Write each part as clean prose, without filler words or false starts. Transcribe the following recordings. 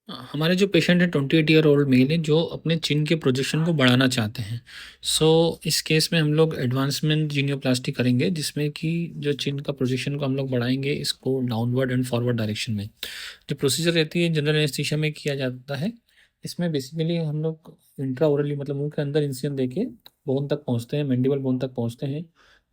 हमारे जो पेशेंट है 28 ईयर ओल्ड मेल है जो अपने चिन के प्रोजेक्शन को बढ़ाना चाहते हैं। सो इस केस में हम लोग एडवांसमेंट जीनियोप्लास्टी करेंगे जिसमें कि जो चिन का प्रोजेक्शन को हम लोग बढ़ाएंगे इसको डाउनवर्ड एंड फॉरवर्ड डायरेक्शन में। जो प्रोसीजर रहती है जनरल एनेस्थीसिया में किया जाता है। इसमें बेसिकली हम लोग इंट्रा ओरली मतलब मुंह के अंदर इंसिजन देके बोन तक पहुंचते हैं, मैंडिबल बोन तक पहुंचते हैं।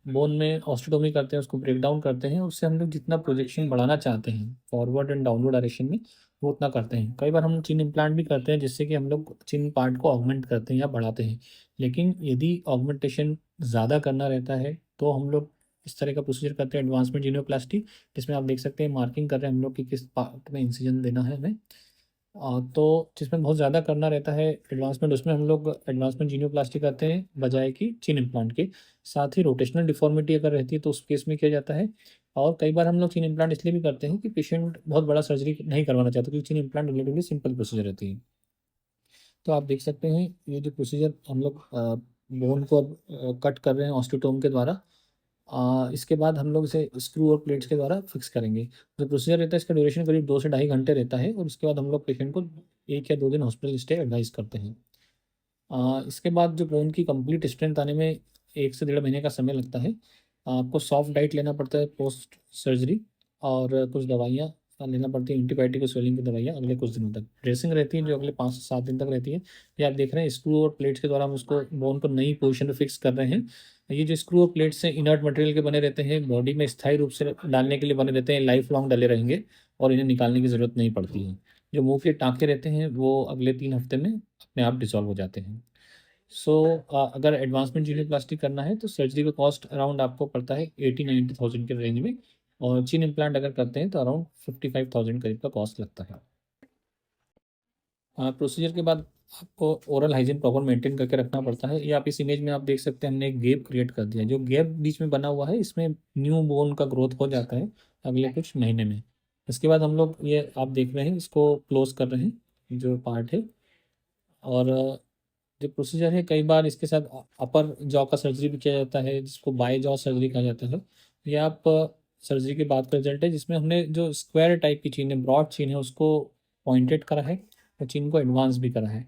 बोन में ऑस्टोटोमी करते हैं, उसको ब्रेक डाउन करते हैं, उससे हम लोग जितना प्रोजेक्शन बढ़ाना चाहते हैं फॉरवर्ड एंड डाउनवर्ड डायरेक्शन में वो उतना करते हैं। कई बार हम चिन इम्प्लांट भी करते हैं जिससे कि हम लोग चिन पार्ट को ऑगमेंट करते हैं या बढ़ाते हैं। लेकिन यदि ऑगमेंटेशन ज़्यादा करना रहता है तो हम लोग इस तरह का प्रोसीजर करते हैं एडवांसमेंट जीनियोप्लास्टी, जिसमें आप देख सकते हैं मार्किंग कर रहे हैं हम लोग कि किस पार्ट में इंसिजन देना है हमें। तो जिसमें बहुत ज़्यादा करना रहता है एडवांसमेंट, उसमें हम लोग एडवांसमेंट जीनियोप्लास्टी करते हैं बजाय कि चिन इम्प्लांट के। साथ ही रोटेशनल डिफॉर्मिटी अगर रहती है तो उस केस में किया जाता है। और कई बार हम लोग चिन इम्प्लांट इसलिए भी करते हैं कि पेशेंट बहुत बड़ा सर्जरी नहीं करवाना चाहता, क्योंकि चिन इम्प्लांट रिलेटिवली सिंपल प्रोसीजर रहती है। तो आप देख सकते हैं ये जो प्रोसीजर हम लोग बोन को कट कर रहे हैं ऑस्टियोटोम के द्वारा। इसके बाद हम लोग इसे स्क्रू और प्लेट्स के द्वारा फिक्स करेंगे। जो प्रोसीजर रहता है इसका ड्यूरेशन करीब 2 से ढाई घंटे रहता है, और उसके बाद हम लोग पेशेंट को 1 या 2 दिन हॉस्पिटल स्टे एडवाइस करते हैं। इसके बाद जो बोन की कंप्लीट स्ट्रेंथ आने में 1 से 1.5 महीने का समय लगता है। आपको सॉफ्ट डाइट लेना पड़ता है पोस्ट सर्जरी, और कुछ दवाइयाँ लेना पड़ती है, एंटीबायोटिक और स्वेलिंग की दवाइयाँ अगले कुछ दिनों तक। ड्रेसिंग रहती है जो अगले 5 से 7 दिन तक रहती है। ये आप देख रहे हैं स्क्रू और प्लेट्स के द्वारा हम उसको बोन को नई पोजीशन में फिक्स कर रहे हैं। ये जो स्क्रू और प्लेट्स हैं इनर्ट मटेरियल के बने रहते हैं, बॉडी में स्थायी रूप से डालने के लिए बने रहते हैं, लाइफ लॉन्ग डले रहेंगे और इन्हें निकालने की ज़रूरत नहीं पड़ती है। जो मुंह के टाँके रहते हैं वो अगले 3 हफ्ते में अपने आप डिसॉल्व हो जाते हैं। सो अगर एडवांसमेंट जीनियोप्लास्टी करना है तो सर्जरी का कॉस्ट अराउंड आपको पड़ता है 80-90 थाउजेंड के रेंज में। और चिन इम्प्लांट अगर करते हैं तो अराउंड 55,000 करीब का कॉस्ट लगता है। प्रोसीजर के बाद आपको ओरल हाइजीन प्रॉपर मेंटेन करके रखना पड़ता है। ये आप इस इमेज में आप देख सकते हैं हमने एक गैप क्रिएट कर दिया है। जो गैप बीच में बना हुआ है इसमें न्यू बोन का ग्रोथ हो जाता है अगले कुछ महीने में। इसके बाद हम लोग ये आप देख रहे हैं इसको क्लोज कर रहे हैं जो पार्ट है। और जो प्रोसीजर है कई बार इसके साथ अपर जॉ का सर्जरी भी किया जाता है जिसको बाय जॉ सर्जरी कहा जाता है। ये आप सर्जरी के बाद का रिजल्ट है जिसमें हमने जो स्क्वायर टाइप की चीन है, ब्रॉड चीन है, उसको पॉइंटेड करा है और चीन को एडवांस भी करा है।